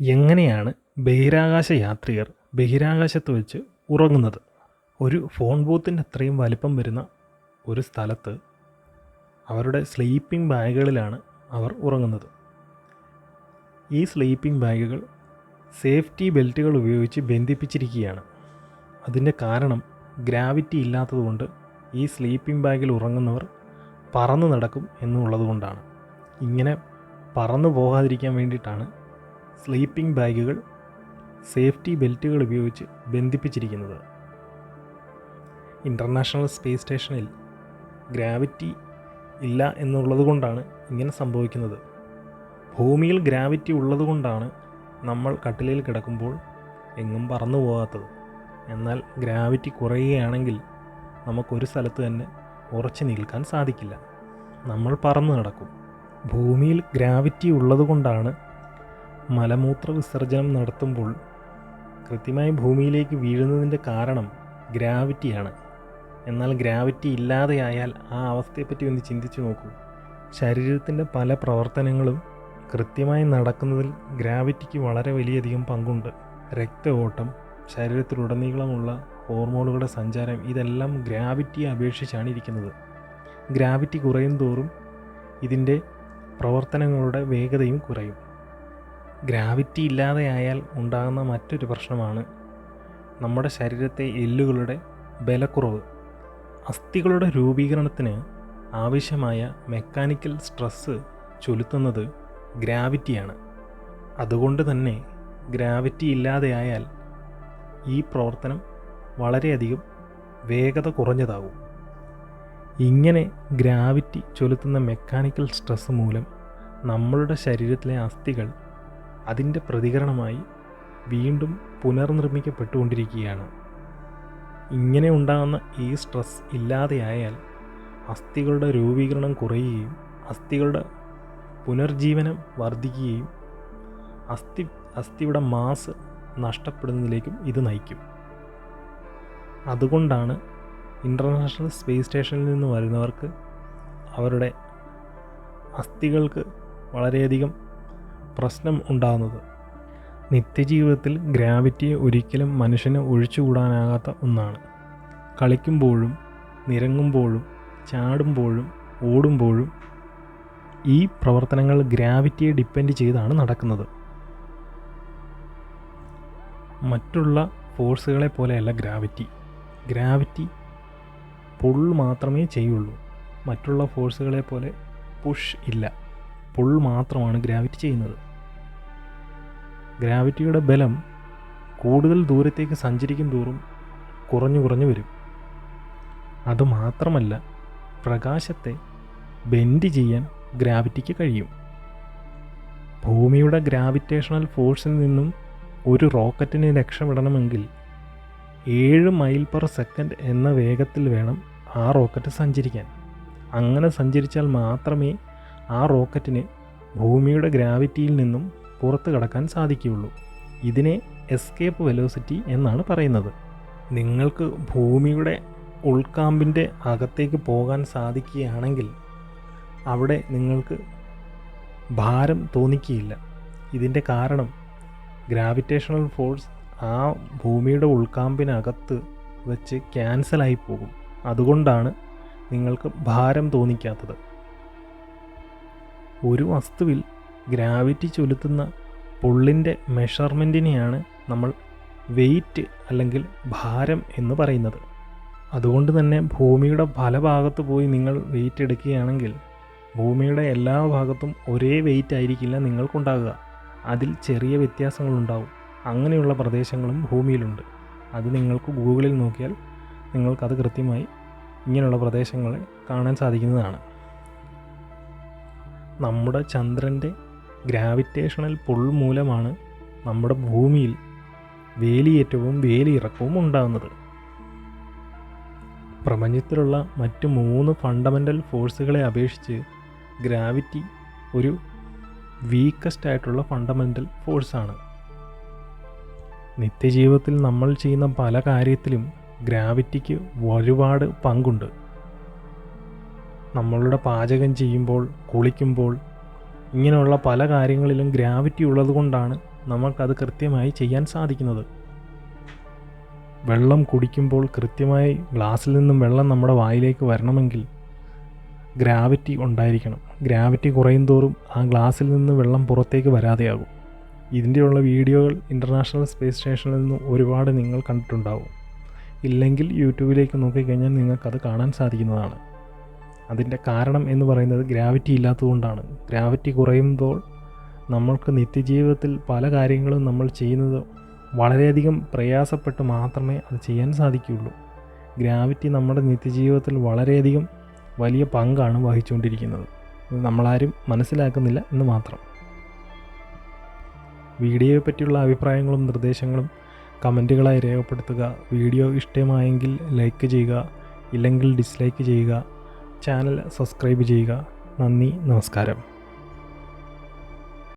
എങ്ങനെയാണ് ബഹിരാകാശ യാത്രികർ ബഹിരാകാശത്ത് വെച്ച് ഉറങ്ങുന്നത്? ഒരു ഫോൺ ബൂത്തിൻ്റെ അത്രയും വലിപ്പം വരുന്ന ഒരു സ്ഥലത്ത് അവരുടെ സ്ലീപ്പിംഗ് ബാഗുകളിലാണ് അവർ ഉറങ്ങുന്നത്. ഈ സ്ലീപ്പിംഗ് ബാഗുകൾ സേഫ്റ്റി ബെൽറ്റുകൾ ഉപയോഗിച്ച് ബന്ധിപ്പിച്ചിരിക്കുകയാണ്. അതിൻ്റെ കാരണം ഗ്രാവിറ്റി ഇല്ലാത്തതുകൊണ്ട് ഈ സ്ലീപ്പിംഗ് ബാഗിൽ ഉറങ്ങുന്നവർ പറന്ന് നടക്കും എന്നുള്ളതുകൊണ്ടാണ്. ഇങ്ങനെ പറന്നു പോകാതിരിക്കാൻ വേണ്ടിയിട്ടാണ് സ്ലീപ്പിംഗ് ബാഗുകൾ സേഫ്റ്റി ബെൽറ്റുകൾ ഉപയോഗിച്ച് ബന്ധിപ്പിച്ചിരിക്കുന്നത്. ഇൻ്റർനാഷണൽ സ്പേസ് സ്റ്റേഷനിൽ ഗ്രാവിറ്റി ഇല്ല എന്നുള്ളത് കൊണ്ടാണ് ഇങ്ങനെ സംഭവിക്കുന്നത്. ഭൂമിയിൽ ഗ്രാവിറ്റി ഉള്ളത് കൊണ്ടാണ് നമ്മൾ കട്ടിലിൽ കിടക്കുമ്പോൾ എങ്ങും പറന്നു പോകാത്തത്. എന്നാൽ ഗ്രാവിറ്റി കുറയുകയാണെങ്കിൽ നമുക്കൊരു സ്ഥലത്ത് തന്നെ ഉറച്ചു നിൽക്കാൻ സാധിക്കില്ല, നമ്മൾ പറന്നു നടക്കും. ഭൂമിയിൽ ഗ്രാവിറ്റി ഉള്ളത് കൊണ്ടാണ് മലമൂത്ര വിസർജനം നടത്തുമ്പോൾ കൃത്യമായി ഭൂമിയിലേക്ക് വീഴുന്നതിൻ്റെ കാരണം ഗ്രാവിറ്റിയാണ്. എന്നാൽ ഗ്രാവിറ്റി ഇല്ലാതെയായാൽ ആ അവസ്ഥയെപ്പറ്റി ഒന്ന് ചിന്തിച്ചു നോക്കൂ. ശരീരത്തിൻ്റെ പല പ്രവർത്തനങ്ങളും കൃത്യമായി നടക്കുന്നതിൽ ഗ്രാവിറ്റിക്ക് വളരെ വലിയധികം പങ്കുണ്ട്. രക്ത ഓട്ടം, ശരീരത്തിലുടനീളമുള്ള ഹോർമോണുകളുടെ സഞ്ചാരം, ഇതെല്ലാം ഗ്രാവിറ്റിയെ അപേക്ഷിച്ചാണ് ഇരിക്കുന്നത്. ഗ്രാവിറ്റി കുറയും തോറും ഇതിൻ്റെ പ്രവർത്തനങ്ങളുടെ വേഗതയും കുറയും. ഗ്രാവിറ്റി ഇല്ലാതെയായാൽ ഉണ്ടാകുന്ന മറ്റൊരു പ്രശ്നമാണ് നമ്മുടെ ശരീരത്തെ എല്ലുകളുടെ ബലക്കുറവ്. അസ്ഥികളുടെ രൂപീകരണത്തിന് ആവശ്യമായ മെക്കാനിക്കൽ സ്ട്രെസ്സ് ചെലുത്തുന്നത് ഗ്രാവിറ്റിയാണ്. അതുകൊണ്ട് തന്നെ ഗ്രാവിറ്റി ഇല്ലാതെയായാൽ ഈ പ്രവർത്തനം വളരെയധികം വേഗത കുറഞ്ഞതാകും. ഇങ്ങനെ ഗ്രാവിറ്റി ചെലുത്തുന്ന മെക്കാനിക്കൽ സ്ട്രെസ് മൂലം നമ്മളുടെ ശരീരത്തിലെ അസ്ഥികൾ അതിൻ്റെ പ്രതികരണമായി വീണ്ടും പുനർനിർമ്മിക്കപ്പെട്ടുകൊണ്ടിരിക്കുകയാണ്. ഇങ്ങനെ ഉണ്ടാകുന്ന ഈ സ്ട്രെസ് ഇല്ലാതെയായാൽ അസ്ഥികളുടെ രൂപീകരണം കുറയുകയും അസ്ഥികളുടെ പുനർജീവനം വർദ്ധിക്കുകയും അസ്ഥിയുടെ മാസ് നഷ്ടപ്പെടുന്നതിലേക്കും ഇത് നയിക്കും. അതുകൊണ്ടാണ് ഇൻ്റർനാഷണൽ സ്പേസ് സ്റ്റേഷനിൽ നിന്ന് വരുന്നവർക്ക് അവരുടെ അസ്ഥികൾക്ക് വളരെയധികം പ്രശ്നം ഉണ്ടാകുന്നത്. നിത്യജീവിതത്തിൽ ഗ്രാവിറ്റിയെ ഒരിക്കലും മനുഷ്യന് ഒഴിച്ചുകൂടാനാകാത്ത ഒന്നാണ്. കളിക്കുമ്പോഴും നിരങ്ങുമ്പോഴും ചാടുമ്പോഴും ഓടുമ്പോഴും ഈ പ്രവർത്തനങ്ങൾ ഗ്രാവിറ്റിയെ ഡിപ്പെൻഡ് ചെയ്താണ് നടക്കുന്നത്. മറ്റുള്ള ഫോഴ്സുകളെ പോലെയല്ല ഗ്രാവിറ്റി പുൾ മാത്രമേ ചെയ്യുള്ളൂ. മറ്റുള്ള ഫോഴ്സുകളെ പോലെ പുഷ് ഇല്ല, പുൾ മാത്രമാണ് ഗ്രാവിറ്റി ചെയ്യുന്നത്. ഗ്രാവിറ്റിയുടെ ബലം കൂടുതൽ ദൂരത്തേക്ക് സഞ്ചരിക്കും തോറും കുറഞ്ഞു വരും. അതുമാത്രമല്ല, പ്രകാശത്തെ ബെൻഡ് ചെയ്യാൻ ഗ്രാവിറ്റിക്ക് കഴിയും. ഭൂമിയുടെ ഗ്രാവിറ്റേഷണൽ ഫോഴ്സിൽ നിന്നും ഒരു റോക്കറ്റിന് രക്ഷപ്പെടണമെങ്കിൽ 7 മൈൽ പെർ സെക്കൻഡ് എന്ന വേഗത്തിൽ വേണം ആ റോക്കറ്റ് സഞ്ചരിക്കാൻ. അങ്ങനെ സഞ്ചരിച്ചാൽ മാത്രമേ ആ റോക്കറ്റിന് ഭൂമിയുടെ ഗ്രാവിറ്റിയിൽ നിന്നും പുറത്ത് കടക്കാൻ സാധിക്കുകയുള്ളൂ. ഇതിനെ എസ്കേപ്പ് വെലോസിറ്റി എന്നാണ് പറയുന്നത്. നിങ്ങൾക്ക് ഭൂമിയുടെ ഉൾക്കാമ്പിൻ്റെ അകത്തേക്ക് പോകാൻ സാധിക്കുകയാണെങ്കിൽ അവിടെ നിങ്ങൾക്ക് ഭാരം തോന്നിക്കുകയില്ല. ഇതിൻ്റെ കാരണം ഗ്രാവിറ്റേഷണൽ ഫോഴ്സ് ആ ഭൂമിയുടെ ഉൾക്കാമ്പിനകത്ത് വെച്ച് ക്യാൻസലായി പോകും. അതുകൊണ്ടാണ് നിങ്ങൾക്ക് ഭാരം തോന്നിക്കാത്തത്. ഒരു വസ്തുവിൽ ഗ്രാവിറ്റി ചെലുത്തുന്ന പുള്ളിൻ്റെ മെഷർമെൻറ്റിനെയാണ് നമ്മൾ വെയിറ്റ് അല്ലെങ്കിൽ ഭാരം എന്ന് പറയുന്നത്. അതുകൊണ്ട് തന്നെ ഭൂമിയുടെ പല ഭാഗത്ത് പോയി നിങ്ങൾ വെയിറ്റ് എടുക്കുകയാണെങ്കിൽ ഭൂമിയുടെ എല്ലാ ഭാഗത്തും ഒരേ വെയിറ്റ് ആയിരിക്കില്ല നിങ്ങൾക്കുണ്ടാകുക. അതിൽ ചെറിയ വ്യത്യാസങ്ങളുണ്ടാവും. അങ്ങനെയുള്ള പ്രദേശങ്ങളും ഭൂമിയിലുണ്ട്. അത് നിങ്ങൾക്ക് ഗൂഗിളിൽ നോക്കിയാൽ നിങ്ങൾക്കത് കൃത്യമായി ഇങ്ങനെയുള്ള പ്രദേശങ്ങളെ കാണാൻ സാധിക്കുന്നതാണ്. നമ്മുടെ ചന്ദ്രൻ്റെ ഗ്രാവിറ്റേഷണൽ പുൾ മൂലമാണ് നമ്മുടെ ഭൂമിയിൽ വേലിയേറ്റവും വേലിയിറക്കവും ഉണ്ടാകുന്നത്. പ്രപഞ്ചത്തിലുള്ള മറ്റ് 3 ഫണ്ടമെൻ്റൽ ഫോഴ്സുകളെ അപേക്ഷിച്ച് ഗ്രാവിറ്റി ഒരു വീക്കസ്റ്റ് ആയിട്ടുള്ള ഫണ്ടമെൻ്റൽ ഫോഴ്സാണ്. നിത്യജീവിതത്തിൽ നമ്മൾ ചെയ്യുന്ന പല കാര്യത്തിലും ഗ്രാവിറ്റിക്ക് ഒരുപാട് പങ്കുണ്ട്. നമ്മളുടെ പാചകം ചെയ്യുമ്പോൾ, കുളിക്കുമ്പോൾ, ഇങ്ങനെയുള്ള പല കാര്യങ്ങളിലും ഗ്രാവിറ്റി ഉള്ളത് കൊണ്ടാണ് നമുക്കത് കൃത്യമായി ചെയ്യാൻ സാധിക്കുന്നത്. വെള്ളം കുടിക്കുമ്പോൾ കൃത്യമായി ഗ്ലാസ്സിൽ നിന്നും വെള്ളം നമ്മുടെ വായിലേക്ക് വരണമെങ്കിൽ ഗ്രാവിറ്റി ഉണ്ടായിരിക്കണം. ഗ്രാവിറ്റി കുറയും തോറും ആ ഗ്ലാസ്സിൽ നിന്ന് വെള്ളം പുറത്തേക്ക് വരാതെയാകും. ഇതിൻ്റെയുള്ള വീഡിയോകൾ ഇൻ്റർനാഷണൽ സ്പേസ് സ്റ്റേഷനിൽ നിന്ന് ഒരുപാട് നിങ്ങൾ കണ്ടിട്ടുണ്ടാവും. ഇല്ലെങ്കിൽ യൂട്യൂബിലേക്ക് നോക്കിക്കഴിഞ്ഞാൽ നിങ്ങൾക്കത് കാണാൻ സാധിക്കുന്നതാണ്. അതിൻ്റെ കാരണം എന്ന് പറയുന്നത് ഗ്രാവിറ്റി ഇല്ലാത്തതുകൊണ്ടാണ്. ഗ്രാവിറ്റി കുറയുമ്പോൾ നമ്മൾക്ക് നിത്യജീവിതത്തിൽ പല കാര്യങ്ങളും നമ്മൾ ചെയ്യുന്നത് വളരെയധികം പ്രയാസപ്പെട്ട് മാത്രമേ അത് ചെയ്യാൻ സാധിക്കുകയുള്ളൂ. ഗ്രാവിറ്റി നമ്മുടെ നിത്യജീവിതത്തിൽ വളരെയധികം വലിയ പങ്കാണ് വഹിച്ചുകൊണ്ടിരിക്കുന്നത്. നമ്മളാരും മനസ്സിലാക്കുന്നില്ല എന്ന് മാത്രം. വീഡിയോയെ പറ്റിയുള്ള അഭിപ്രായങ്ങളും നിർദ്ദേശങ്ങളും കമൻറ്റുകളായി രേഖപ്പെടുത്തുക. വീഡിയോ ഇഷ്ടമായെങ്കിൽ ലൈക്ക് ചെയ്യുക, ഇല്ലെങ്കിൽ ഡിസ്ലൈക്ക് ചെയ്യുക. ചാനൽ സബ്സ്ക്രൈബ് ചെയ്യുക. നന്ദി, നമസ്കാരം.